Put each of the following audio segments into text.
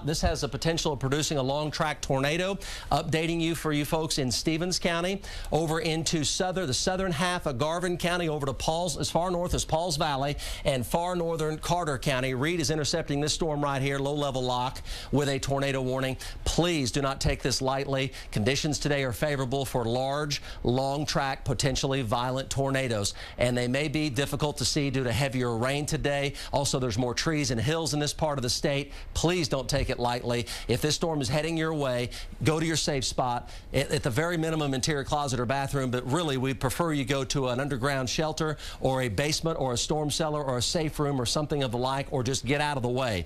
This has the potential of producing a long track tornado. Updating you for you folks in Stevens County, over into the southern half of Garvin County, over to as far north as Pauls Valley, and far northern Carter County. Reed is intercepting this storm right here, low-level lock, with a tornado warning. Please do not take this lightly. Conditions today are favorable for large, long track, potentially violent tornadoes, and they may be difficult to see due to heavier rain today. Also, there's more trees and hills in this part of the state. Please don't take it lightly. If this storm is heading your way, go to your safe spot. At the very minimum, interior closet or bathroom, but really we prefer you go to an underground shelter or a basement or a storm cellar or a safe room or something of the like, or just get out of the way.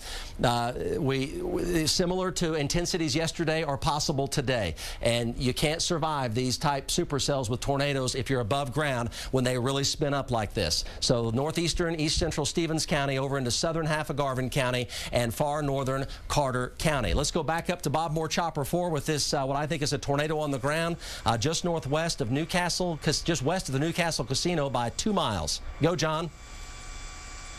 Similar to intensities yesterday are possible today, and you can't survive these type supercells with tornadoes if you're above ground when they really spin up like this. So northeastern, east central Stevens County, over into southern half of Garvin County, and far northern Carter County. Let's go back up to Bob Moore Chopper 4 with this, what I think is a tornado on the ground, just northwest of Newcastle, just west of the Newcastle Casino by 2 miles. Go, John.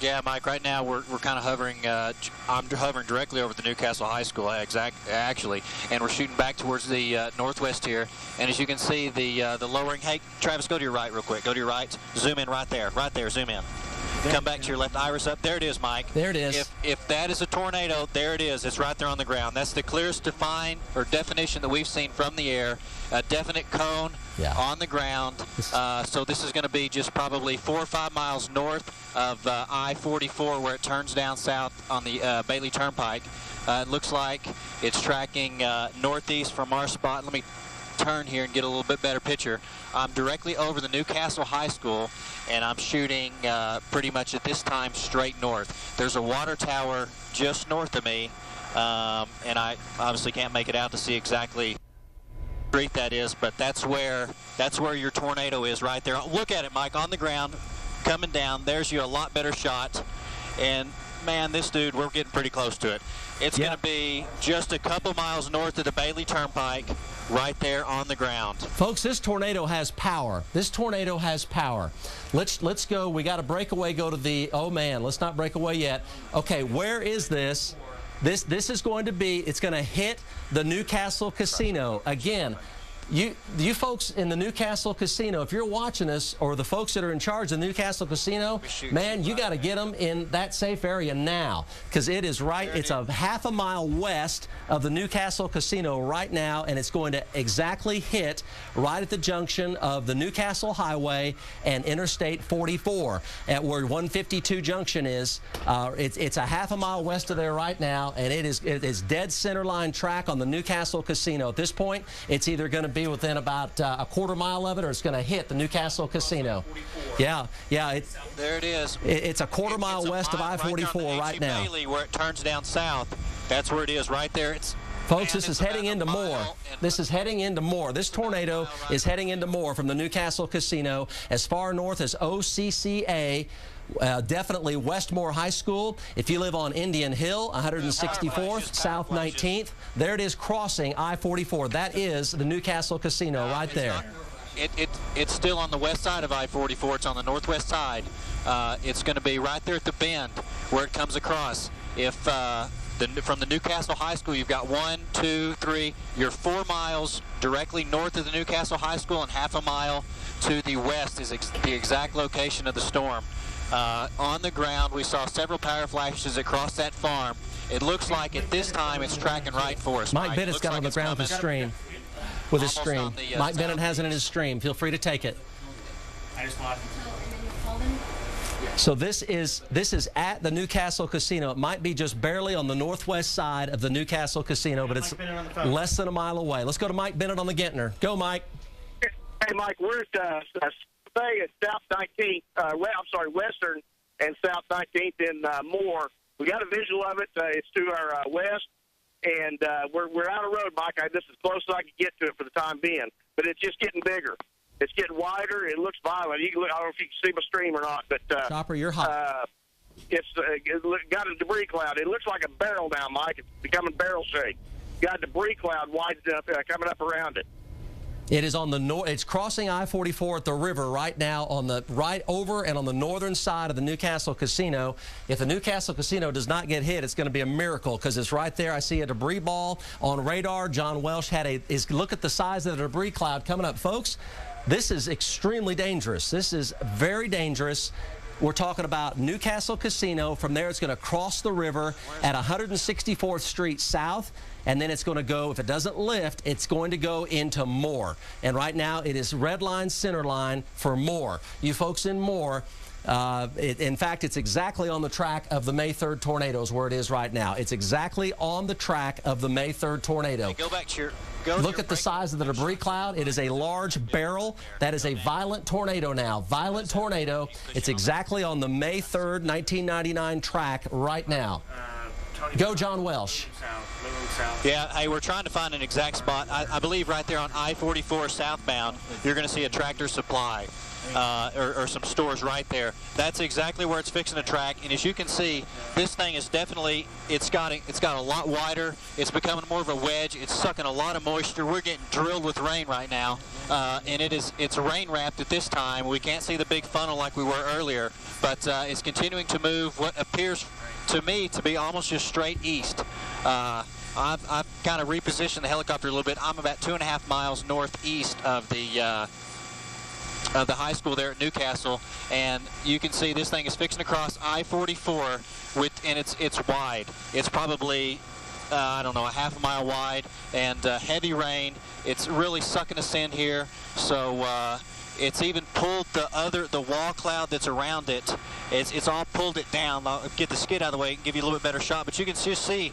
Yeah, Mike, right now we're kind of hovering, I'm hovering directly over the Newcastle High School, actually, and we're shooting back towards the northwest here. And as you can see, the lowering, hey, Travis, go to your right real quick, go to your right, zoom in right there, zoom in. Come back to your left, iris up. There it is, Mike. There it is. If that is a tornado, there it is. It's right there on the ground. That's the clearest definition that we've seen from the air. A definite cone on the ground. So this is going to be just probably 4 or 5 miles north of I-44, where it turns down south on the Bailey Turnpike. It looks like it's tracking northeast from our spot. Let me turn here and get a little bit better picture. I'm directly over the Newcastle High School, and I'm shooting pretty much at this time straight north. There's a water tower just north of me, and I obviously can't make it out to see exactly what street that is, but that's where your tornado is right there. Look at it, Mike, on the ground, coming down. There's you a lot better shot, and man, this dude, we're getting pretty close to it. It's going to be just a couple miles north of the Bailey Turnpike, right there on the ground. Folks, this tornado has power. This tornado has power. Let's go. We got to break away, go to the, oh man, let's not break away yet. Okay, where is this? This is going to be, it's going to hit the Newcastle Casino. Again, you folks in the Newcastle Casino, if you're watching us, or the folks that are in charge of the Newcastle Casino, man, you got to get them in that safe area now, because it is right, it's a half a mile west of the Newcastle Casino right now, and it's going to exactly hit right at the junction of the Newcastle Highway and Interstate 44 at where 152 junction is. It's a half a mile west of there right now, and it is dead center line track on the Newcastle Casino. At this point, it's either going to be within about a quarter mile of it, or it's going to hit the Newcastle Casino. Yeah, there it is. It's a quarter mile west of I-44 right now. Bailey, where it turns down south, that's where it is right there. Folks, this is heading into Moore. This is heading into Moore. This tornado is heading into Moore from the Newcastle Casino, as far north as OCCA. Definitely Westmore High School. If you live on Indian Hill, 164th, South 19th, there it is crossing I-44. That is the Newcastle Casino right there. It's still on the west side of I-44. It's on the northwest side. It's going to be right there at the bend where it comes across. If from the Newcastle High School, you've got 1, 2, 3. You're 4 miles directly north of the Newcastle High School, and half a mile to the west is the exact location of the storm. On the ground, we saw several power flashes across that farm. It looks like at this time it's tracking right for us. Mike Bennett's got on the ground with his stream. Mike Bennett has it in his stream. Feel free to take it. So this is at the Newcastle Casino. It might be just barely on the northwest side of the Newcastle Casino, but it's less than a mile away. Let's go to Mike Bennett on the Gentner. Go, Mike. Hey, Mike, we're at South 19th, Western and South 19th in Moore. We got a visual of it. It's to our west, and we're out of road, Mike. This is as close as I can get to it for the time being, but it's just getting bigger. It's getting wider. It looks violent. I don't know if you can see my stream or not, but Chopper, you're hot. It's got a debris cloud. It looks like a barrel now, Mike. It's becoming barrel shaped. Got a debris cloud widened up, coming up around it. It is on the north. It's crossing I-44 at the river right now, on the right over and on the northern side of the Newcastle Casino. If the Newcastle Casino does not get hit, it's going to be a miracle because it's right there. I see a debris ball on radar. John Welsh look at the size of the debris cloud coming up, folks. This is extremely dangerous. This is very dangerous. We're talking about Newcastle Casino. From there, it's going to cross the river at 164th Street South, and then it's going to go, if it doesn't lift, it's going to go into Moore. And right now, it is red line, center line for Moore. You folks in Moore, in fact, it's exactly on the track of the May 3rd tornadoes where it is right now. It's exactly on the track of the May 3rd tornado. Hey, go back to your... Look at the size of the debris cloud. It is a large barrel. That is a violent tornado now. Violent tornado. It's exactly on the May 3rd, 1999 track right now. Go, John Welsh. Yeah, hey, we're trying to find an exact spot. I believe right there on I-44 southbound, you're going to see a Tractor Supply. Or some stores right there. That's exactly where it's fixing to track. And as you can see, this thing is definitely, it's got a lot wider. It's becoming more of a wedge. It's sucking a lot of moisture. We're getting drilled with rain right now, and it's rain wrapped at this time. We can't see the big funnel like we were earlier, but it's continuing to move what appears to me to be almost just straight east. I've kind of repositioned the helicopter a little bit. I'm about 2.5 miles northeast of the high school there at Newcastle, and you can see this thing is fixing to cross I-44 and it's wide. It's probably I don't know, a half a mile wide, and heavy rain. It's really sucking us in here, so it's even pulled the wall cloud that's around it. It's all pulled it down. I'll get the skid out of the way and give you a little bit better shot, but you can just see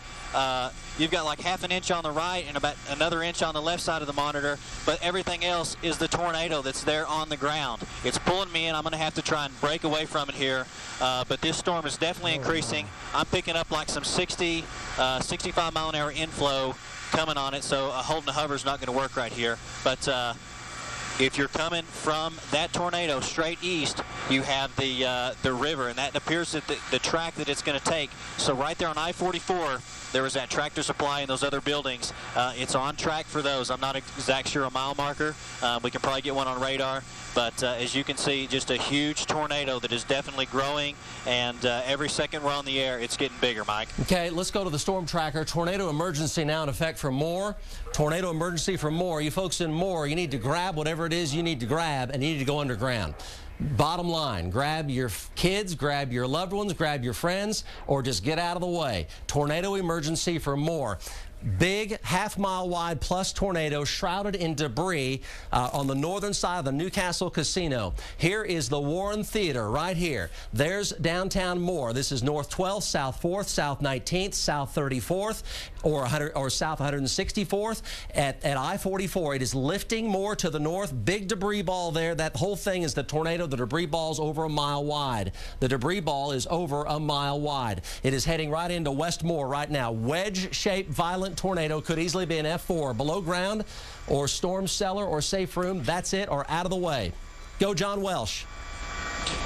you've got like half an inch on the right and about another inch on the left side of the monitor, but everything else is the tornado that's there on the ground. It's pulling me in. I'm going to have to try and break away from it here, but this storm is definitely increasing. I'm picking up like some 60, 65 mile an hour inflow coming on it, so holding the hover is not going to work right here. But if you're coming from that tornado straight east, you have the river, and that appears that the track that it's going to take. So right there on I-44, there was that Tractor Supply and those other buildings. It's on track for those. I'm not exactly sure a mile marker. We can probably get one on radar. But as you can see, just a huge tornado that is definitely growing, and every second we're on the air, it's getting bigger, Mike. Okay, let's go to the storm tracker. Tornado emergency now in effect for Moore. Tornado emergency for Moore. You folks in Moore, you need to grab whatever it is you need to grab, and you need to go underground. Bottom line, grab your kids, grab your loved ones, grab your friends, or just get out of the way. Tornado emergency for Moore. Big half-mile wide plus tornado shrouded in debris on the northern side of the Newcastle Casino. Here is the Warren Theater right here. There's downtown Moore. This is North 12th, South 4th, South 19th, South 34th, or South 164th at I-44. It is lifting Moore to the north. Big debris ball there. That whole thing is the tornado. The debris ball's over a mile wide. The debris ball is over a mile wide. It is heading right into West Moore right now. Wedge-shaped violent tornado, could easily be an F4 below ground or storm cellar or safe room. That's it, or out of the way. Go, John Welsh.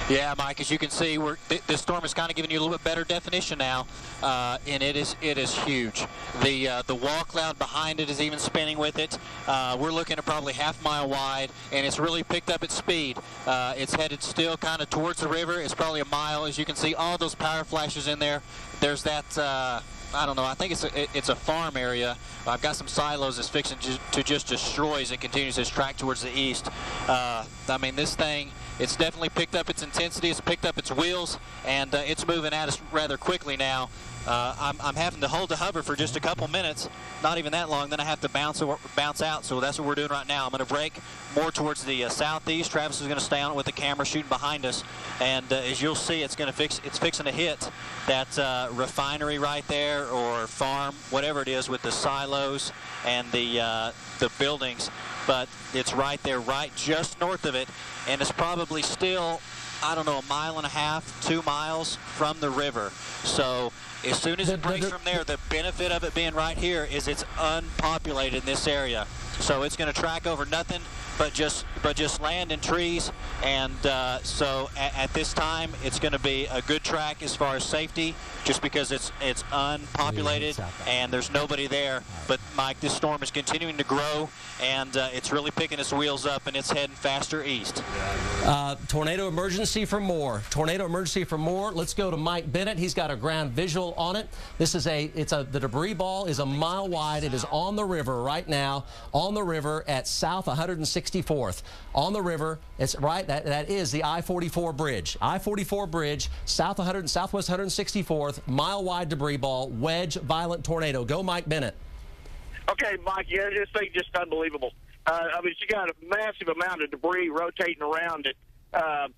Yeah, Mike, as you can see, this storm is kind of giving you a little bit better definition now, and it is huge. The wall cloud behind it is even spinning with it. We're looking at probably half-mile wide, and it's really picked up its speed. It's headed still kind of towards the river. It's probably a mile. As you can see, all those power flashes in there. There's that I don't know, I think it's a farm area. I've got some silos that's fixing to just destroy as it continues its track towards the east. I mean, this thing, it's definitely picked up its intensity, it's picked up its wheels, and it's moving at us rather quickly now. I'm having to hold the hover for just a couple minutes, not even that long, then I have to bounce out, so that's what we're doing right now. I'm going to break more towards the southeast. Travis is going to stay on it with the camera shooting behind us, and as you'll see, it's fixing to hit that refinery right there, or farm, whatever it is, with the silos and the buildings, but it's right there, right just north of it, and it's probably still, I don't know, 1.5 miles, 2 miles from the river. So as soon as it breaks from there, the benefit of it being right here is it's unpopulated in this area. So it's going to track over nothing but just land in trees. And so at this time, it's going to be a good track as far as safety, just because it's unpopulated and there's nobody there. But Mike, this storm is continuing to grow, and it's really picking its wheels up, and it's heading faster east. Tornado emergency for Moore. Tornado emergency for Moore. Let's go to Mike Bennett. He's got a ground visual on it. This is the debris ball is a mile wide. It is on the river right now, on the river at South 164th. On the river, it's right, that is the I-44 bridge. I-44 bridge, Southwest 164th, mile wide debris ball, wedge, violent tornado. Go Mike Bennett. Okay, Mike, yeah, this thing is just unbelievable. I mean, you got a massive amount of debris rotating around it. Right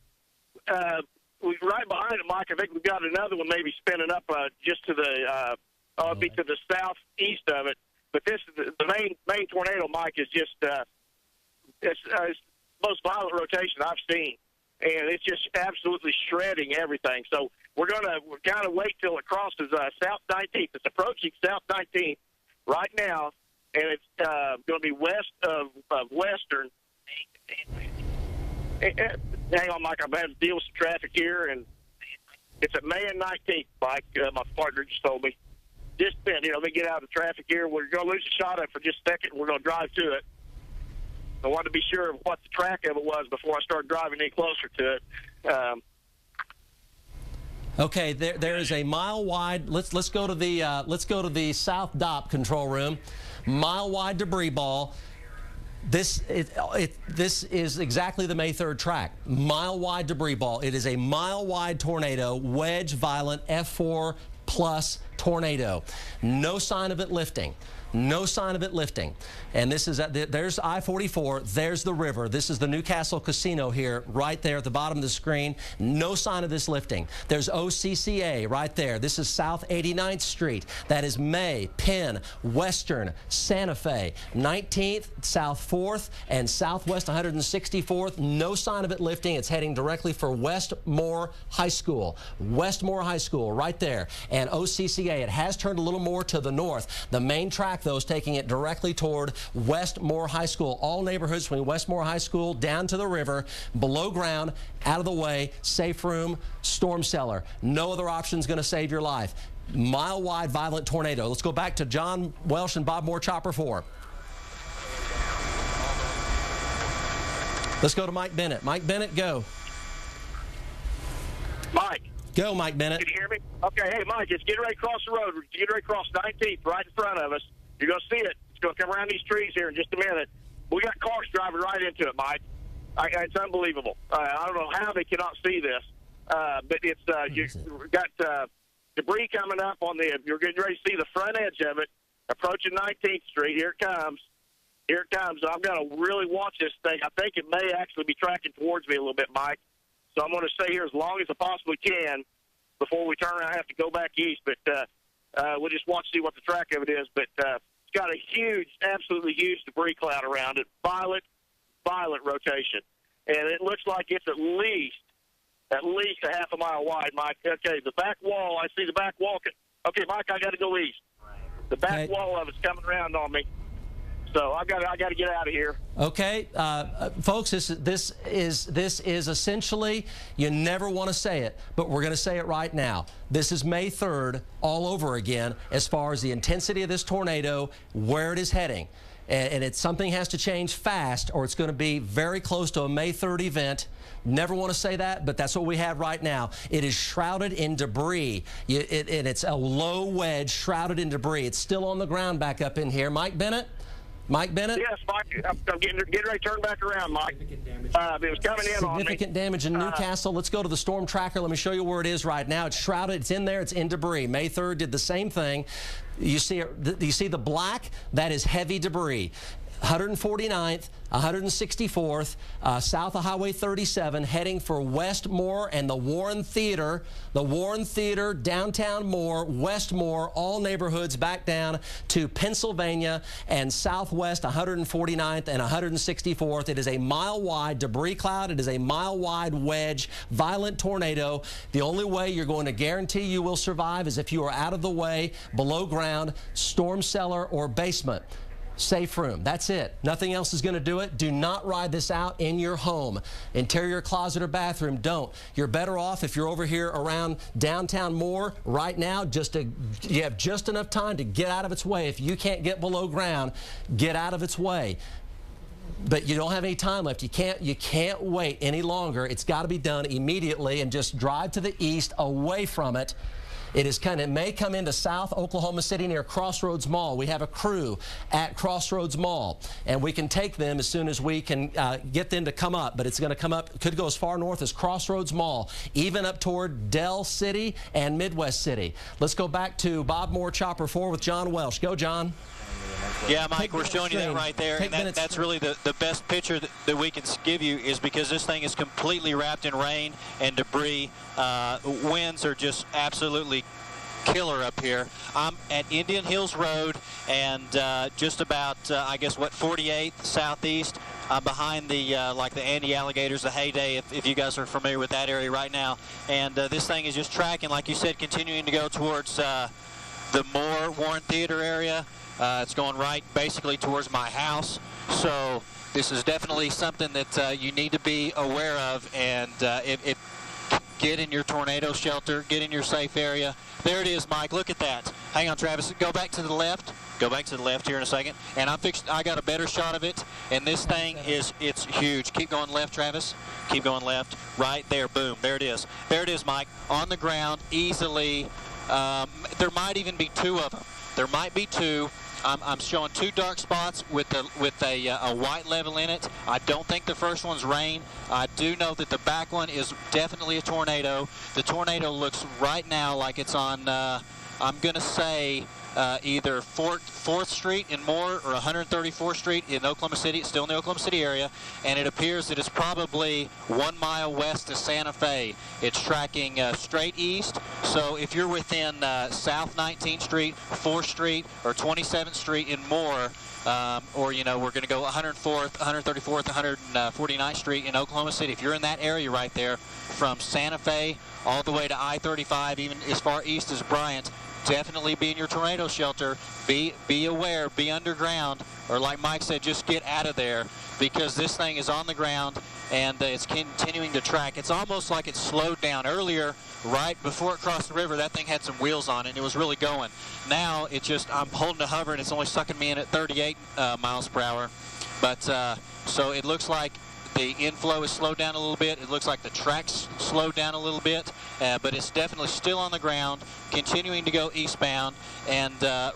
behind it, Mike, I think we've got another one maybe spinning up just to the, be to the southeast of it. But this is the main tornado, Mike, is just it's the most violent rotation I've seen, and it's just absolutely shredding everything. So we're kind of wait till it crosses South 19th. It's approaching South 19th right now, and it's going to be west of Western. Hang on, Mike. I've had to deal with some traffic here, and it's at May and 19th, Mike. My partner just told me. Just then, let me get out of the traffic here. We're going to lose a shot of it for just a second, and we're going to drive to it. I wanted to be sure of what the track of it was before I started driving any closer to it. Okay, there is a mile wide. Let's go to the South DOP control room. Mile wide debris ball. This is exactly the May 3rd track. Mile wide debris ball. It is a mile wide tornado, wedge violent F4 plus tornado. No sign of it lifting. No sign of it lifting. And this is there's I-44, there's the river. This is the Newcastle Casino here, right there at the bottom of the screen. No sign of this lifting. There's OCCA right there. This is South 89th Street. That is May, Penn, Western, Santa Fe, 19th, South 4th, and Southwest 164th. No sign of it lifting. It's heading directly for Westmore High School. Westmore High School right there. And OCCA, it has turned a little more to the north. The main track, though, is taking it directly toward Westmore High School. All neighborhoods between Westmore High School down to the river, below ground, out of the way, safe room, storm cellar. No other option is going to save your life. Mile wide violent tornado. Let's go back to John Welsh and Bob Moore, Chopper 4. Let's go to Mike Bennett. Mike Bennett, go. Mike. Go, Mike Bennett. Can you hear me? Okay, hey, Mike, it's getting ready to cross the road. We're getting ready to cross 19th right in front of us. You're going to see it. It's going to come around these trees here in just a minute. We got cars driving right into it, Mike. It's unbelievable. I don't know how they cannot see this, but it's you've got debris coming up on the. You're getting ready to see the front edge of it approaching 19th Street. Here it comes. Here it comes. I'm going to really watch this thing. I think it may actually be tracking towards me a little bit, Mike. So I'm going to stay here as long as I possibly can before we turn around and have to go back east. But we'll just watch see what the track of it is. But it's got a huge, absolutely huge debris cloud around it. Violent rotation. And it looks like it's at least a half a mile wide, Mike. Okay, the back wall, I see the back wall. Okay, Mike, I got to go east. The back wall of it's coming around on me. So I got to get out of here. Okay, folks, this is essentially, you never want to say it, but we're going to say it right now. This is May 3rd all over again as far as the intensity of this tornado, where it is heading. And something has to change fast, or it's going to be very close to a May 3rd event. Never want to say that, but that's what we have right now. It is shrouded in debris, and it's a low wedge shrouded in debris. It's still on the ground back up in here. Mike Bennett? Mike Bennett? Yes, Mike. I'm getting ready to turn back around, Mike. It was coming in on me. Significant damage in Newcastle. Let's go to the storm tracker. Let me show you where it is right now. It's shrouded. It's in there. It's in debris. May 3rd did the same thing. You see the black? That is heavy debris. 149th, 164th, south of Highway 37, heading for Westmore and the Warren Theater. The Warren Theater, downtown Moore, Westmore, all neighborhoods back down to Pennsylvania and southwest 149th and 164th. It is a mile-wide debris cloud. It is a mile-wide wedge, violent tornado. The only way you're going to guarantee you will survive is if you are out of the way, below ground, storm cellar, or basement. safe room. That's it. Nothing else is going to do it. Do not ride this out in your home. Interior closet or bathroom, don't. You're better off if you're over here around downtown Moore right now. You have just enough time to get out of its way. If you can't get below ground, get out of its way. But you don't have any time left. You can't wait any longer. It's got to be done immediately, and just drive to the east away from it. It may come into South Oklahoma City near Crossroads Mall. We have a crew at Crossroads Mall, and we can take them as soon as we can get them to come up. But it's going to come up, could go as far north as Crossroads Mall, even up toward Dell City and Midwest City. Let's go back to Bob Moore, Chopper 4 with John Welsh. Go, John. Yeah, Mike, we're showing you that right there, and that's really the best picture that we can give you, is because this thing is completely wrapped in rain and debris. Winds are just absolutely killer up here. I'm at Indian Hills Road, and just about, I guess, 48th southeast, behind the like the Andy Alligators, the Heyday, if you guys are familiar with that area right now. And this thing is just tracking, like you said, continuing to go towards the Warren Theater area. It's going right basically towards my house. So this is definitely something that you need to be aware of, and get in your tornado shelter, get in your safe area. There it is, Mike. Look at that. Hang on, Travis. Go back to the left. Go back to the left here in a second. And I got a better shot of it. And this thing it's huge. Keep going left, Travis. Keep going left. Right there. Boom. There it is. There it is, Mike. On the ground, easily. There might even be two of them. There might be two. I'm showing two dark spots with a white level in it. I don't think the first one's rain. I do know that the back one is definitely a tornado. The tornado looks right now like it's on, I'm going to say, either 4th Street in Moore or 134th Street in Oklahoma City. It's still in the Oklahoma City area, and it appears that it's probably 1 mile west of Santa Fe. It's tracking straight east, so if you're within South 19th Street, 4th Street, or 27th Street in Moore, or, you know, we're going to go 104th, 134th, 149th Street in Oklahoma City. If you're in that area right there, from Santa Fe all the way to I-35, even as far east as Bryant, definitely be in your tornado shelter. Be aware, be underground, or like Mike said, just get out of there, because this thing is on the ground and it's continuing to track. It's almost like it's slowed down. Earlier, right before it crossed the river, that thing had some wheels on it and it was really going. Now it's just, I'm holding to hover and it's only sucking me in at 38 miles per hour. But so it looks like the inflow is slowed down a little bit. It looks like the track's slowed down a little bit, but it's definitely still on the ground, continuing to go eastbound. And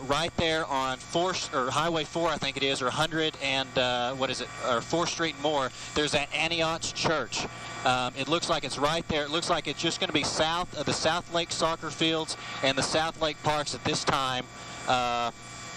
right there on Highway 4, I think it is, or 100 and or 4th Street and Moore, there's that Antioch Church. It looks like it's right there. It looks like it's just going to be south of the South Lake soccer fields and the South Lake parks at this time.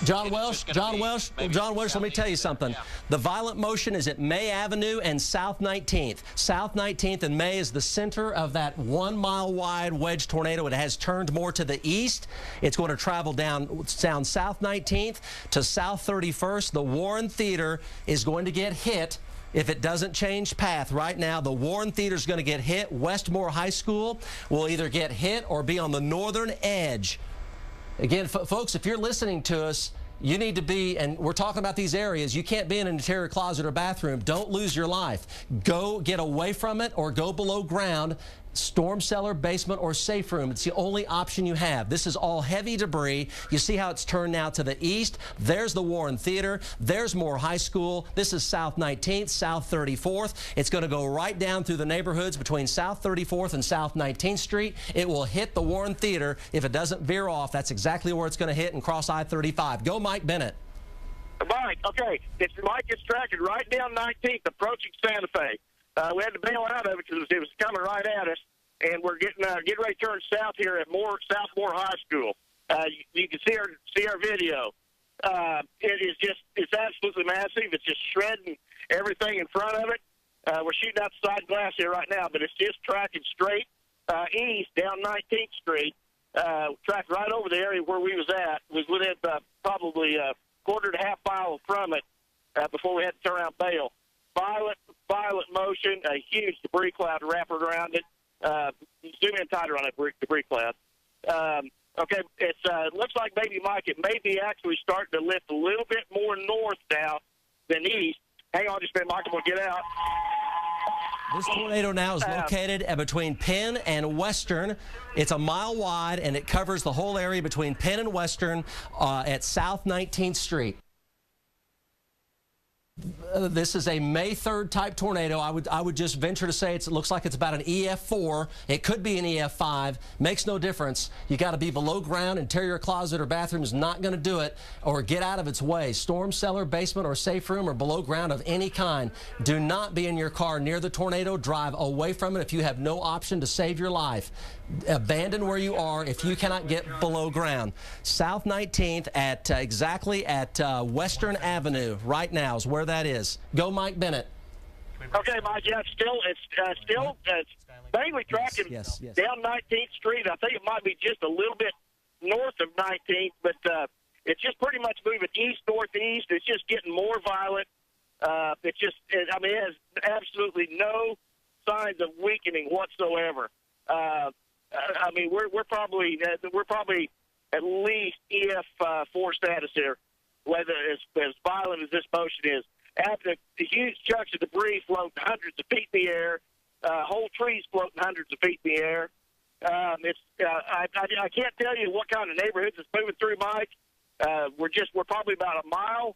John Welsh, let me tell you something. Yeah. The violent motion is at May Avenue and South 19th. South 19th and May is the center of that 1 mile wide wedge tornado. It has turned more to the east. It's going to travel down South 19th to South 31st. The Warren Theater is going to get hit if it doesn't change path right now. The Warren Theater is going to get hit. Westmore High School will either get hit or be on the northern edge. Again, folks, if you're listening to us, you need to be, and we're talking about these areas, you can't be in an interior closet or bathroom. Don't lose your life. Go get away from it or go below ground. Storm cellar, basement, or safe room. It's the only option you have. This is all heavy debris. You see how it's turned now to the east. There's the Warren Theater. There's Moore High School. This is South 19th, South 34th. It's going to go right down through the neighborhoods between South 34th and South 19th Street. It will hit the Warren Theater. If it doesn't veer off, that's exactly where it's going to hit and cross I-35. Go, Mike Bennett. Mike, okay. Mike is tracking right down 19th, approaching Santa Fe. We had to bail out of it because it was coming right at us, and we're getting ready to turn south here at South Moore High School. You can see our video. It's absolutely massive. It's just shredding everything in front of it. We're shooting out the side glass here right now, but it's just tracking straight east down 19th Street. Tracked right over the area where we was at. Was within probably a quarter to half mile from it before we had to turn around bail. Violent motion, a huge debris cloud wrapped around it. Zoom in tighter on that debris cloud. Okay, it looks like, maybe, Mike, it may be actually starting to lift a little bit more north now than east. Hang on just a minute, Mike, we'll get out. This tornado now is located between Penn and Western. It's a mile wide, and it covers the whole area between Penn and Western at South 19th Street. This is a May 3rd type tornado. I would just venture to say it looks like it's about an EF4. It could be an EF5. Makes no difference. You got to be below ground. Interior closet or bathroom is not going to do it, or get out of its way. Storm cellar, basement, or safe room, or below ground of any kind. Do not be in your car near the tornado. Drive away from it if you have no option to save your life. Abandon where you are if you cannot get below ground. South 19th at exactly at Western Avenue right now is where that is. Go, Mike Bennett. Okay, Mike. Yeah, it's still mainly tracking down 19th Street. I think it might be just a little bit north of 19th, but it's just pretty much moving east-northeast. It's just getting more violent. It has absolutely no signs of weakening whatsoever. We're probably at least EF4 status here, whether as violent as this motion is. After the huge chunks of debris floating hundreds of feet in the air, whole trees floating hundreds of feet in the air. I can't tell you what kind of neighborhoods it's moving through, Mike. We're probably about a mile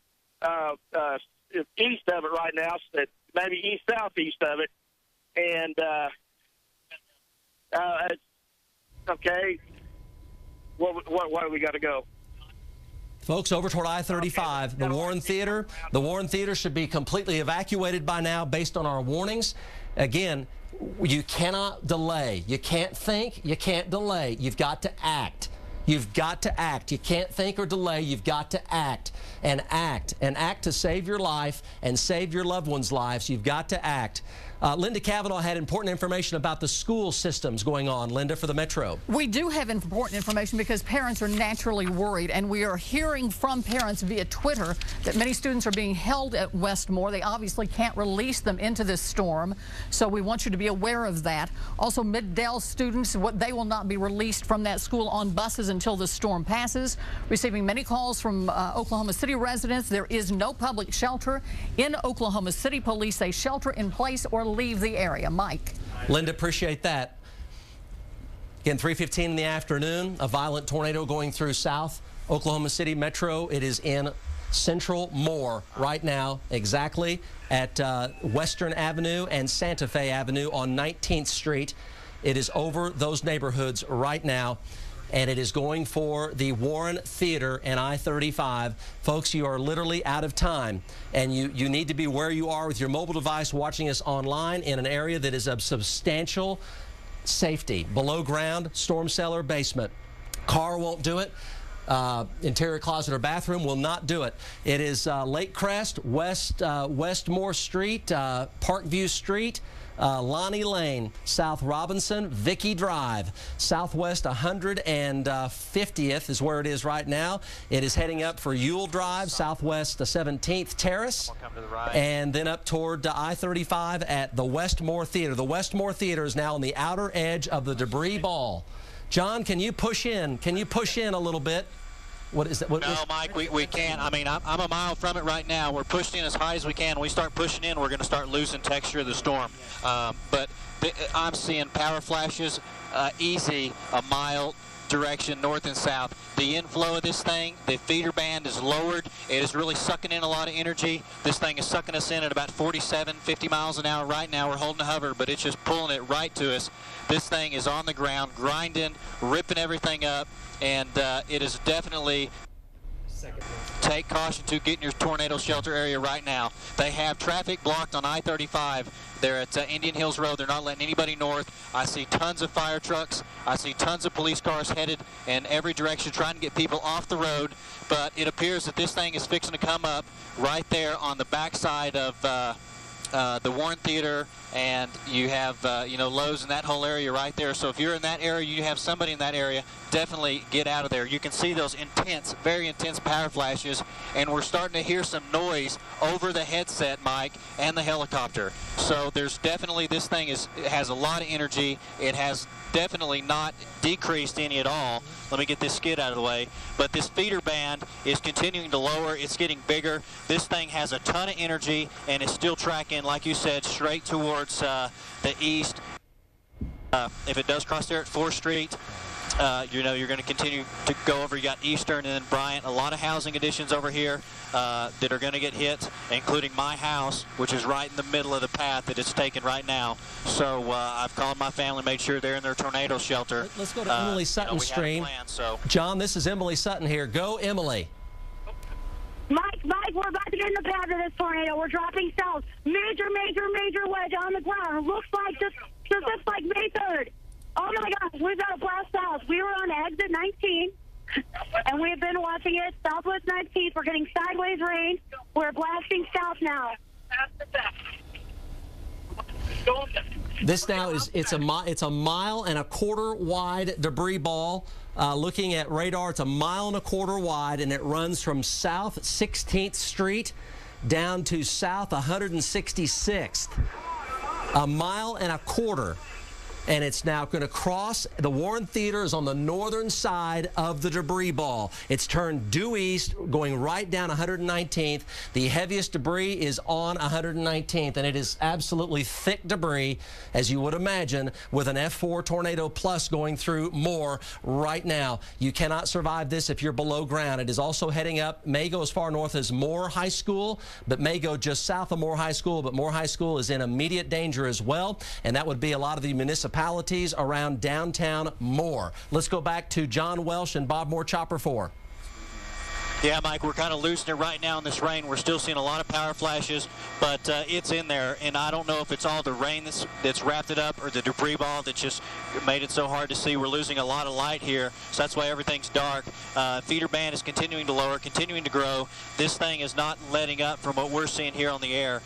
east of it right now, so maybe east-southeast of it, and okay. Why do we got to go? Folks, over toward I-35, the Warren Theater should be completely evacuated by now based on our warnings. Again, you cannot delay. You can't think. You can't delay. You've got to act. You've got to act. You can't think or delay. You've got to act and act and act to save your life and save your loved ones' lives. You've got to act. Linda Cavanaugh had important information about the school systems going on. Linda, for the Metro. We do have important information because parents are naturally worried, and we are hearing from parents via Twitter that many students are being held at Westmore. They obviously can't release them into this storm, so we want you to be aware of that. Also, Mid-Dell students, they will not be released from that school on buses until the storm passes. Receiving many calls from Oklahoma City residents. There is no public shelter in Oklahoma City. Police say shelter in place or leave the area. Mike. Linda, appreciate that. Again, 3:15 in the afternoon, a violent tornado going through South Oklahoma City Metro. It is in central Moore right now, exactly at Western Avenue and Santa Fe Avenue on 19th Street. It is over those neighborhoods right now, and it is going for the Warren Theater and I-35. Folks, you are literally out of time, and you need to be where you are with your mobile device watching us online in an area that is of substantial safety. Below ground, storm cellar, basement. Car won't do it. Interior closet or bathroom will not do it. It is Lake Crest, Westmore Street, Parkview Street, Lonnie Lane, South Robinson, Vicky Drive, Southwest 150th is where it is right now. It is heading up for Ewell Drive, Southwest 17th Terrace, and then up toward I-35 at the Westmore Theater. The Westmore Theater is now on the outer edge of the debris ball. John, can you push in? Can you push in a little bit? What is that? No, Mike, we can't. I mean, I'm a mile from it right now. We're pushing in as high as we can. When we start pushing in, we're going to start losing texture of the storm. But I'm seeing power flashes easy a mile direction north and south. The inflow of this thing, the feeder band is lowered. It is really sucking in a lot of energy. This thing is sucking us in at about 47, 50 miles an hour right now. We're holding a hover, but it's just pulling it right to us. This thing is on the ground, grinding, ripping everything up, and it is definitely take caution to get in your tornado shelter area right now. They have traffic blocked on I-35. They're at Indian Hills Road. They're not letting anybody north. I see tons of fire trucks. I see tons of police cars headed in every direction trying to get people off the road. But it appears that this thing is fixing to come up right there on the backside of the Warren Theater, and you have Lowe's in that whole area right there. So if you're in that area, you have somebody in that area, definitely get out of there. You can see those intense, very intense power flashes, and we're starting to hear some noise over the headset mic and the helicopter. So there's definitely, this thing has a lot of energy. It has definitely not decreased any at all. Let me get this skid out of the way. But this feeder band is continuing to lower. It's getting bigger. This thing has a ton of energy, and it's still tracking, like you said, straight towards the east. If it does cross there at 4th Street, you're going to continue to go over. You got Eastern and then Bryant. A lot of housing additions over here that are going to get hit, including my house, which is right in the middle of the path that it's taken right now. So I've called my family, made sure they're in their tornado shelter. Let's go to Emily Sutton's stream. John, this is Emily Sutton here. Go, Emily. Mike, we're about to get in the path of this tornado. We're dropping south. Major wedge on the ground. It looks like just looks like May 3rd. Oh my gosh, we've got a blast south. We were on exit 19, and we've been watching it. Southwest 19th. We're getting sideways rain. We're blasting south now. This now it's a 1.25 mile wide debris ball. Looking at radar, it's 1.25 miles wide, and it runs from South 16th Street down to South 166th. 1.25 miles. And it's now going to cross. The Warren Theater is on the northern side of the debris ball. It's turned due east, going right down 119th. The heaviest debris is on 119th, and it is absolutely thick debris, as you would imagine, with an F4 tornado plus going through Moore right now. You cannot survive this if you're below ground. It is also heading up, may go as far north as Moore High School, but may go just south of Moore High School, but Moore High School is in immediate danger as well, and that would be a lot of the municipalities around downtown Moore. Let's go back to John Welsh and Bob Moore Chopper 4. Yeah, Mike, we're kind of losing it right now in this rain. We're still seeing a lot of power flashes, but it's in there, and I don't know if it's all the rain that's wrapped it up or the debris ball that just made it so hard to see. We're losing a lot of light here, so that's why everything's dark. Feeder band is continuing to lower, continuing to grow. This thing is not letting up from what we're seeing here on the air.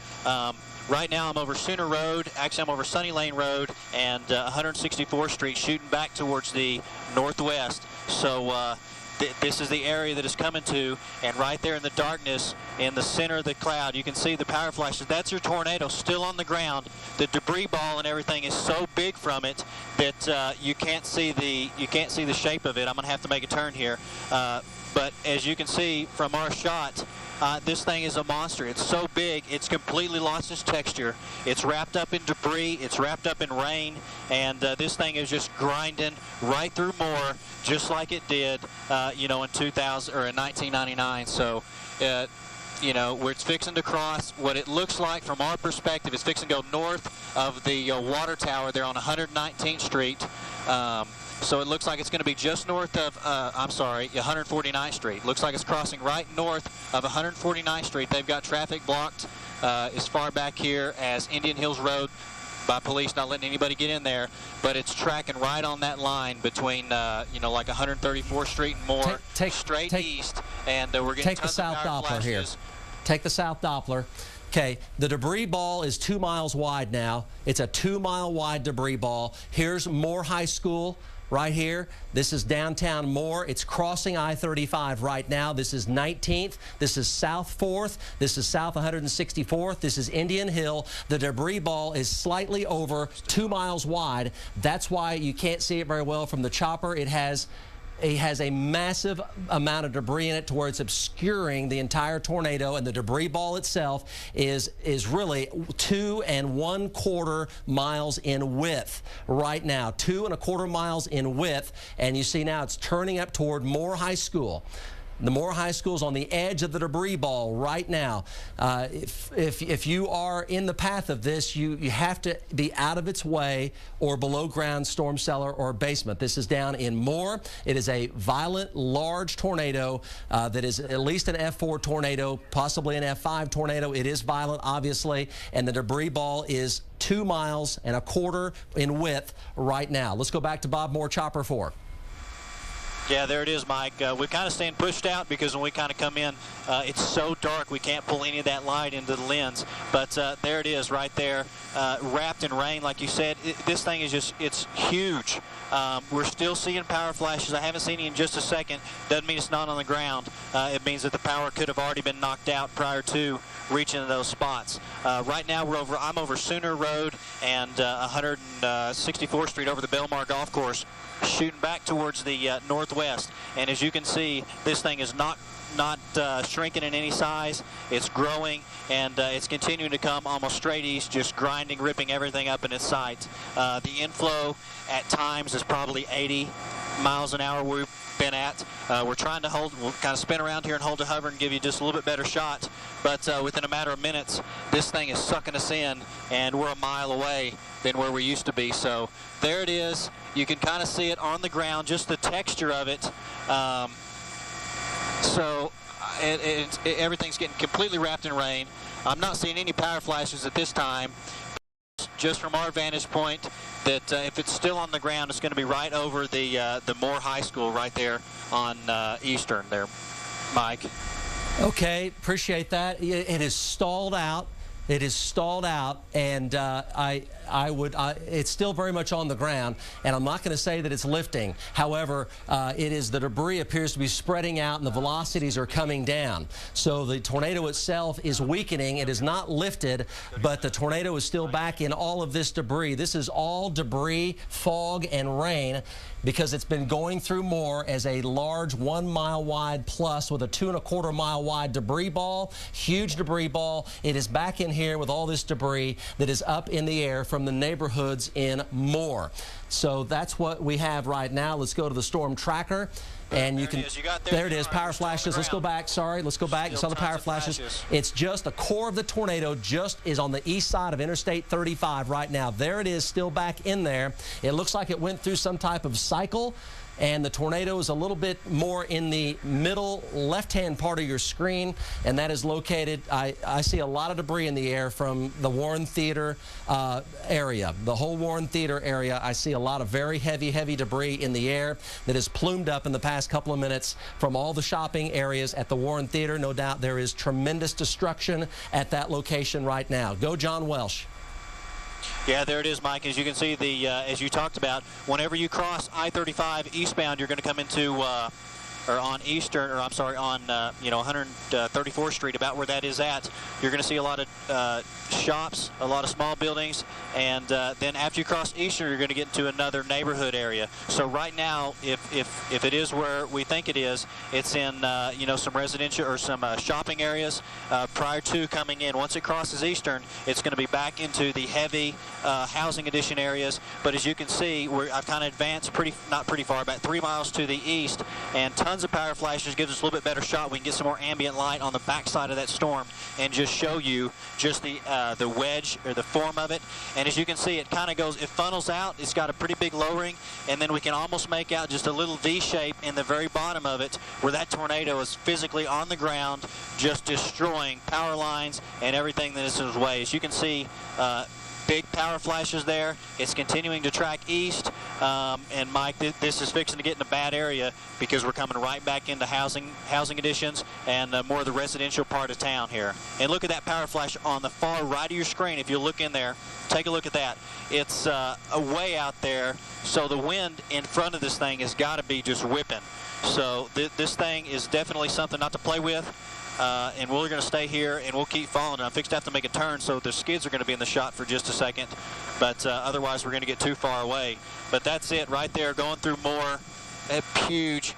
Right now I'm over Sooner Road, actually I'm over Sunny Lane Road and 164th Street, shooting back towards the northwest. So this is the area that is coming to, and right there in the darkness in the center of the cloud you can see the power flashes. That's your tornado still on the ground. The debris ball and everything is so big from it that you can't see the shape of it. I'm gonna have to make a turn here, but as you can see from our shot, this thing is a monster. It's so big, it's completely lost its texture. It's wrapped up in debris, it's wrapped up in rain, and this thing is just grinding right through Moore, just like it did, in 2000 or in 1999. So, where it's fixing to cross, what it looks like from our perspective, it's fixing to go north of the water tower there on 119th Street. So it looks like it's going to be just north of, 149th Street. Looks like it's crossing right north of 149th Street. They've got traffic blocked as far back here as Indian Hills Road by police, not letting anybody get in there. But it's tracking right on that line between, like 134th Street and Moore, straight east. And we're getting tons of power flashes. Here. Take the South Doppler. Okay, the debris ball is 2 miles wide now. It's a 2 mile wide debris ball. Here's Moore High School. Right here, this is downtown Moore. It's crossing I-35 right now. This is 19th. This is South 4th. This is South 164th. This is Indian Hill. The debris ball is slightly over 2 miles wide. That's why you can't see it very well from the chopper. It has a massive amount of debris in it to where it's obscuring the entire tornado, and the debris ball itself is really 2 1/4 miles in width right now. 2 1/4 miles in width, and you see now it's turning up toward Moore High School. The Moore High School is on the edge of the debris ball right now. If you are in the path of this, you have to be out of its way or below ground storm cellar or basement. This is down in Moore. It is a violent, large tornado that is at least an F4 tornado, possibly an F5 tornado. It is violent, obviously, and the debris ball is 2 1/4 in width right now. Let's go back to Bob Moore Chopper 4. Yeah, there it is, Mike. We're kind of staying pushed out because when we kind of come in, it's so dark we can't pull any of that light into the lens. But there it is right there, wrapped in rain, like you said. This thing is just, it's huge. We're still seeing power flashes. I haven't seen any in just a second. Doesn't mean it's not on the ground. It means that the power could have already been knocked out prior to reaching those spots. Right now I'm over Sooner Road and 164th Street over the Belmar Golf Course, shooting back towards the northwest. And as you can see, this thing is not shrinking in any size. It's growing, and it's continuing to come almost straight east, just grinding, ripping everything up in its sight. The inflow at times is probably 80 miles an hour we've been at. We're trying to hold, we'll kind of spin around here and hold to hover and give you just a little bit better shot, but within a matter of minutes, this thing is sucking us in, and we're a mile away than where we used to be. So there it is. You can kind of see it on the ground, just the texture of it. So everything's getting completely wrapped in rain. I'm not seeing any power flashes at this time. Just from our vantage point, that if it's still on the ground, it's going to be right over the Moore High School right there on Eastern there, Mike. Okay, appreciate that. It is stalled out. It is stalled out, and it's still very much on the ground, and I'm not going to say that it's lifting. However, the debris appears to be spreading out, and the velocities are coming down. So the tornado itself is weakening. It is not lifted, but the tornado is still back in all of this debris. This is all debris, fog, and rain, because it's been going through Moore as a large 1 mile wide plus with a 2¼ mile wide debris ball, huge debris ball. It is back in here with all this debris that is up in the air from the neighborhoods in Moore. So that's what we have right now. Let's go to the storm tracker. And there it is, power flashes. Let's go back, sorry, let's go back. You saw the power flashes. It's just the core of the tornado just is on the east side of Interstate 35 right now. There it is, still back in there. It looks like it went through some type of cycle, and the tornado is a little bit more in the middle left-hand part of your screen, and that is located, I see a lot of debris in the air from the Warren Theater area. The whole Warren Theater area, I see a lot of very heavy debris in the air that is plumed up in the past couple of minutes from all the shopping areas at the Warren Theater. No doubt there is tremendous destruction at that location right now. Go John Welsh. Yeah, there it is, Mike. As you can see, as you talked about, whenever you cross I-35 eastbound, you're going to come into, on 134th Street, about where that is at. You're going to see a lot of shops, a lot of small buildings, and then after you cross Eastern, you're going to get into another neighborhood area. So right now, if it is where we think it is, it's in some residential or some shopping areas prior to coming in. Once it crosses Eastern, it's going to be back into the heavy housing addition areas. But as you can see, I've kind of advanced not pretty far, about 3 miles to the east, and tons of power flashes gives us a little bit better shot. We can get some more ambient light on the backside of that storm and just show you just the wedge or the form of it. And as you can see, it kind of goes, it funnels out. It's got a pretty big lowering, and then we can almost make out just a little V shape in the very bottom of it where that tornado is physically on the ground, just destroying power lines and everything that is in its way. As you can see, big power flashes there. It's continuing to track east, and Mike, this is fixing to get in a bad area because we're coming right back into housing additions and more of the residential part of town here. And look at that power flash on the far right of your screen. If you look in there, take a look at that. It's way out there, so the wind in front of this thing has got to be just whipping. So this thing is definitely something not to play with. And we're going to stay here and we'll keep following. I'm fixed to have to make a turn, so the skids are going to be in the shot for just a second, but otherwise we're going to get too far away. But that's it right there, going through Moore. A huge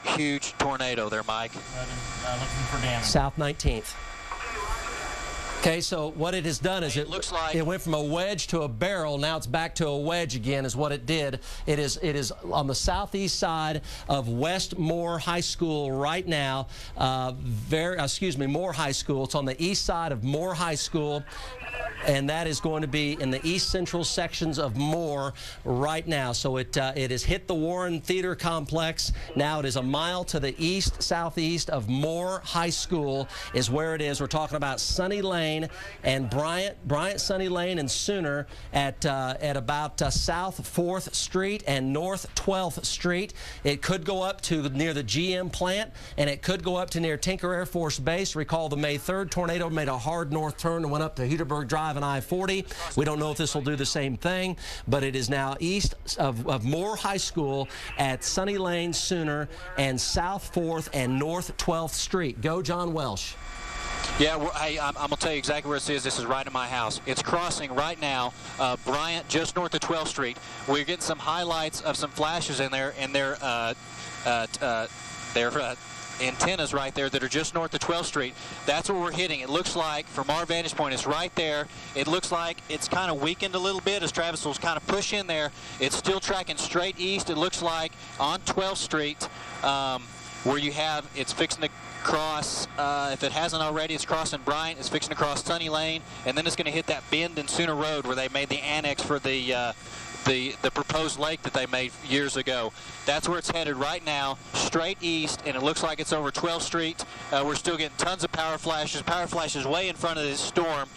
tornado there, Mike. Looking for damage. South 19th. Okay, so what it has done is it looks like it went from a wedge to a barrel. Now it's back to a wedge again is what it did. It is on the southeast side of West Moore High School right now. Moore High School. It's on the east side of Moore High School. and that is going to be in the east central sections of Moore right now. So it has hit the Warren Theater Complex. Now it is a mile to the east-southeast of Moore High School is where it is. We're talking about Sunny Lane and Bryant, Sunny Lane, and Sooner at about South 4th Street and North 12th Street. It could go up to near the GM plant, and it could go up to near Tinker Air Force Base. Recall the May 3rd tornado made a hard north turn and went up to Heterberg Drive and I-40. We don't know if this will do the same thing, but it is now east of Moore High School at Sunny Lane, Sooner, and South 4th and North 12th Street. Go, John Welsh. Yeah, I'm going to tell you exactly where it is. This is right in my house. It's crossing right now Bryant, just north of 12th Street. We're getting some highlights of some flashes in there, and their antennas right there that are just north of 12th Street. That's where we're hitting. It looks like, from our vantage point, it's right there. It looks like it's kind of weakened a little bit as Travis will kind of push in there. It's still tracking straight east. It looks like on 12th Street where you have, it's fixing to cross, if it hasn't already, it's crossing Bryant, it's fixing to cross Sunny Lane, and then it's going to hit that bend in Sooner Road where they made the annex for the proposed lake that they made years ago. That's where it's headed right now, straight east, and it looks like it's over 12th Street. We're still getting tons of power flashes way in front of this storm.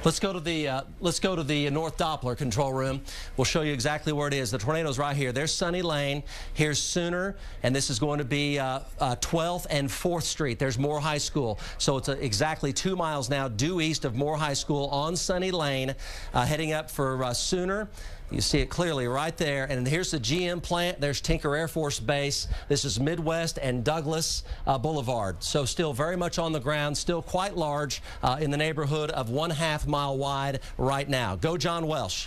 Let's go to the North Doppler control room. We'll show you exactly where it is. The tornado's right here. There's Sunny Lane. Here's Sooner, and this is going to be 12th and 4th Street. There's Moore High School. So it's exactly 2 miles now due east of Moore High School on Sunny Lane, heading up for Sooner. You see it clearly right there. And here's the GM plant. There's Tinker Air Force Base. This is Midwest and Douglas Boulevard. So still very much on the ground, still quite large in the neighborhood of 1/2 mile wide right now. Go, John Welsh.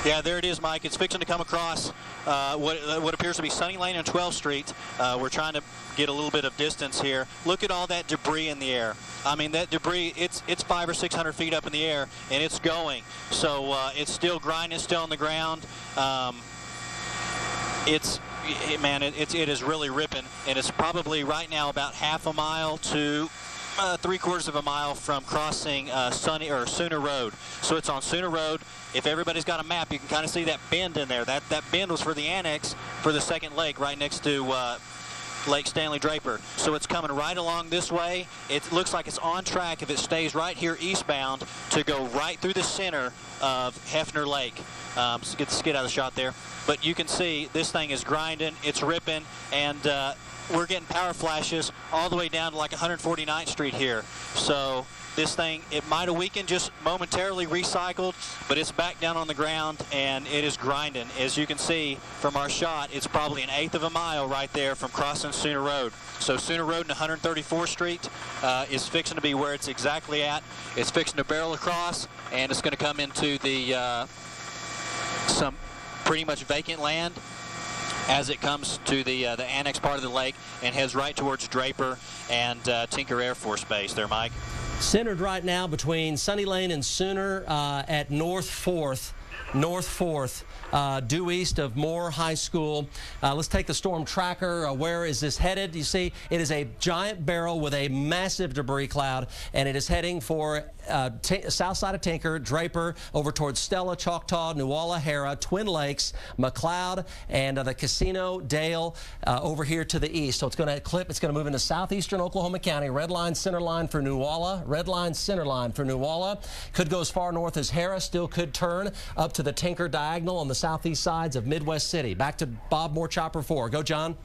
Yeah, there it is, Mike. It's fixing to come across what appears to be Sunny Lane and 12th Street. We're trying to get a little bit of distance here. Look at all that debris in the air. I mean, that debris, it's 500 or 600 feet up in the air, and it's going. So it's still grinding, still on the ground. It is really ripping, and it's probably right now about 1/2 mile to 3/4 of a mile from crossing Sooner Road. So it's on Sooner Road. If everybody's got a map, you can kind of see that bend in there. That bend was for the annex for the second lake right next to Lake Stanley Draper. So it's coming right along this way. It looks like it's on track, if it stays right here eastbound, to go right through the center of Hefner Lake. Let's get the skid out of the shot there. But you can see this thing is grinding, it's ripping, and we're getting power flashes all the way down to like 149th Street here. So this thing, it might have weakened, just momentarily recycled, but it's back down on the ground and it is grinding. As you can see from our shot, it's probably 1/8 of a mile right there from crossing Sooner Road. So Sooner Road and 134th Street is fixing to be where it's exactly at. It's fixing to barrel across, and it's going to come into the some pretty much vacant land as it comes to the annex part of the lake and heads right towards Draper and Tinker Air Force Base there, Mike. Centered right now between Sunny Lane and Sooner at North 4th, due east of Moore High School. Let's take the storm tracker. Where is this headed? You see, it is a giant barrel with a massive debris cloud, and it is heading for south side of Tinker, Draper, over towards Stella, Choctaw, Nuwala, Hara, Twin Lakes, McLeod, and the Casino, Dale, over here to the east. So it's going to clip. It's going to move into southeastern Oklahoma County. Red line, center line for Nuwala. Red line, center line for Nuwala. Could go as far north as Hara. Still could turn up to the Tinker diagonal on the southeast sides of Midwest City. Back to Bob Moore, Chopper 4. Go, John.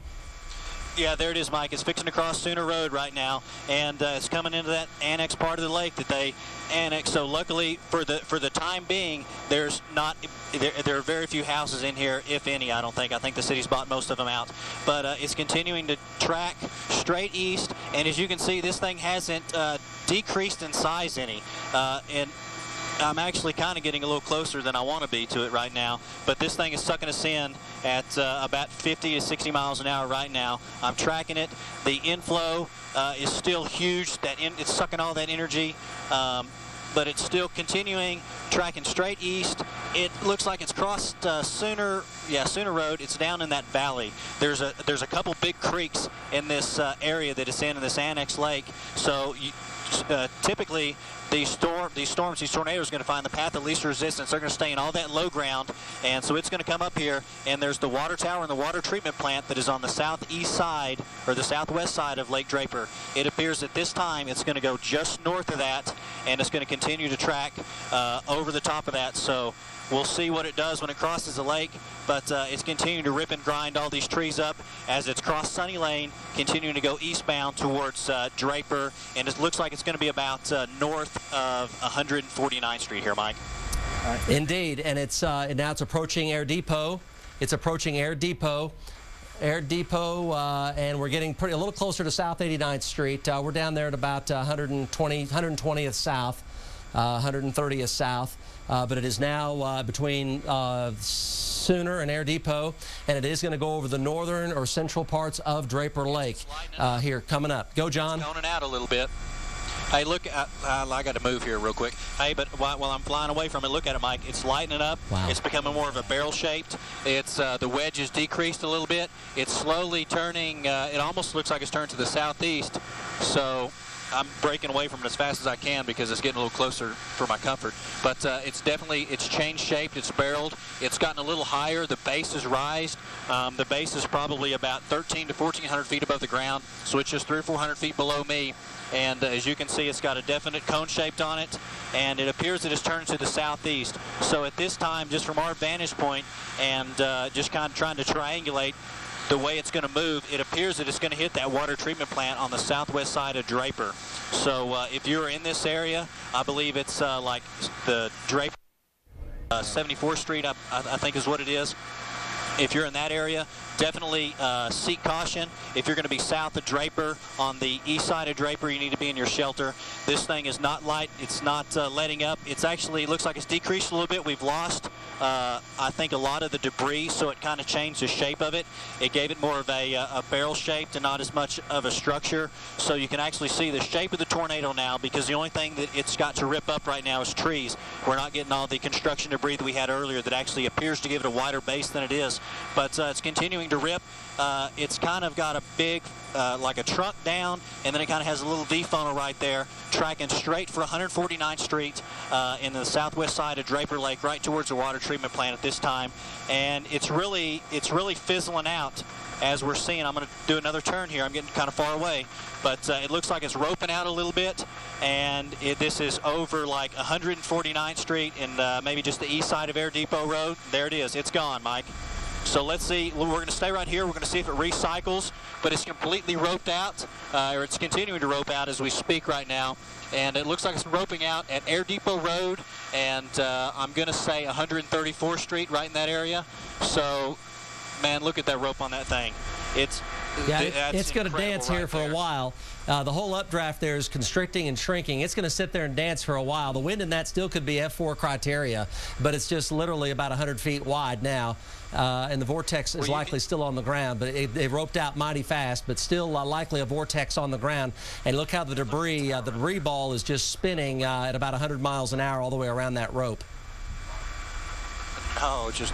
Yeah, there it is, Mike. It's fixing to cross Sooner Road right now, and it's coming into that annex part of the lake that they annexed. So luckily, for the time being, there are very few houses in here, if any. I think the city's bought most of them out. But it's continuing to track straight east, and as you can see, this thing hasn't decreased in size any. And I'm actually kind of getting a little closer than I want to be to it right now, but this thing is sucking us in at about 50 to 60 miles an hour right now. I'm tracking it. The inflow is still huge. It's sucking all that energy, but it's still continuing, tracking straight east It looks like it's crossed Sooner Road. It's down in that valley. There's a couple big creeks in this area that it's in this annex lake. So typically these tornadoes are going to find the path of least resistance. They're going to stay in all that low ground, and so it's going to come up here, and there's the water tower and the water treatment plant that is on the southeast side, or the southwest side of Lake Draper. It appears that this time it's going to go just north of that, and it's going to continue to track over the top of that. So we'll see what it does when it crosses the lake, but it's continuing to rip and grind all these trees up as it's crossed Sunny Lane, continuing to go eastbound towards Draper, and it looks like it's going to be about north of 149th Street here, Mike. Indeed, and it's now it's approaching Air Depot. It's approaching Air Depot. And we're getting a little closer to South 89th Street. We're down there at about 120th South, 130th South. But it is now between Sooner and Air Depot, and it is going to go over the northern or central parts of Draper Lake here coming up. Go, John. It's toning out a little bit. Hey, look, I got to move here real quick. Hey, but while I'm flying away from it, look at it, Mike. It's lightening up. Wow. It's becoming more of a barrel-shaped. It's the wedge is decreased a little bit. It's slowly turning. It almost looks like it's turned to the southeast. So I'm breaking away from it as fast as I can because it's getting a little closer for my comfort. But it's changed shape. It's barreled. It's gotten a little higher. The base has rised. The base is probably about 1,300 to 1,400 feet above the ground. So it's just 300 or 400 feet below me. And as you can see, it's got a definite cone shaped on it, and it appears that it's turned to the southeast. So at this time, just from our vantage point, and just kind of trying to triangulate the way it's going to move, it appears that it's going to hit that water treatment plant on the southwest side of Draper. So if you're in this area, I believe it's like the Draper 74th Street, I think is what it is. If you're in that area, definitely seek caution. If you're going to be south of Draper, on the east side of Draper, you need to be in your shelter. This thing is not light. It's not letting up. It's actually, it looks like it's decreased a little bit. We've lost, I think, a lot of the debris, so it kind of changed the shape of it. It gave it more of a barrel shape and not as much of a structure. So you can actually see the shape of the tornado now, because the only thing that it's got to rip up right now is trees. We're not getting all the construction debris that we had earlier that actually appears to give it a wider base than it is. But it's continuing to rip. It's kind of got a big, like a trunk down, and then it kind of has a little V-funnel right there, tracking straight for 149th Street in the southwest side of Draper Lake, right towards the water treatment plant at this time. And it's really fizzling out as we're seeing. I'm going to do another turn here. I'm getting kind of far away, but it looks like it's roping out a little bit, and this is over like 149th Street and maybe just the east side of Air Depot Road. There it is. It's gone, Mike. So let's see. We're going to stay right here. We're going to see if it recycles, but it's completely roped out, or it's continuing to rope out as we speak right now. And it looks like it's roping out at Air Depot Road, and I'm going to say 134th Street, right in that area. So, man, look at that rope on that thing. It's going to dance here for a while. The whole updraft there is constricting and shrinking. It's going to sit there and dance for a while. The wind in that still could be F4 criteria, but it's just literally about 100 feet wide now. And the vortex is likely still on the ground, but it roped out mighty fast, but still likely a vortex on the ground. And look how the debris ball is just spinning at about 100 miles an hour all the way around that rope. Oh, just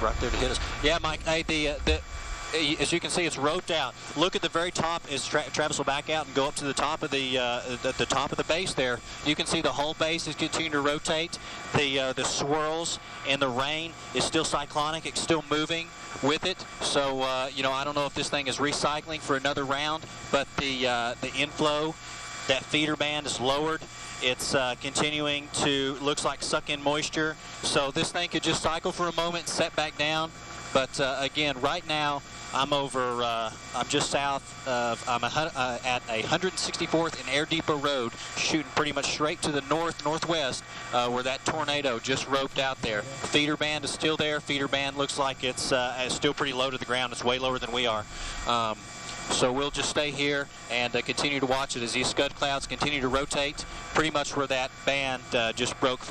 right there to hit us. Yeah, Mike, hey, as you can see, it's roped out. Look at the very top as Travis will back out and go up to the top of the top of the base there. You can see the whole base is continuing to rotate. The swirls and the rain is still cyclonic. It's still moving with it. So I don't know if this thing is recycling for another round, but the inflow, that feeder band is lowered. It's continuing to, looks like, suck in moisture. So this thing could just cycle for a moment and set back down. But again, right now, I'm just south of, I'm at 164th and Air Depot Road, shooting pretty much straight to the northwest, where that tornado just roped out there. Feeder band is still there. Feeder band looks like it's still pretty low to the ground. It's way lower than we are. So we'll just stay here and continue to watch it as these scud clouds continue to rotate, pretty much where that band just broke from.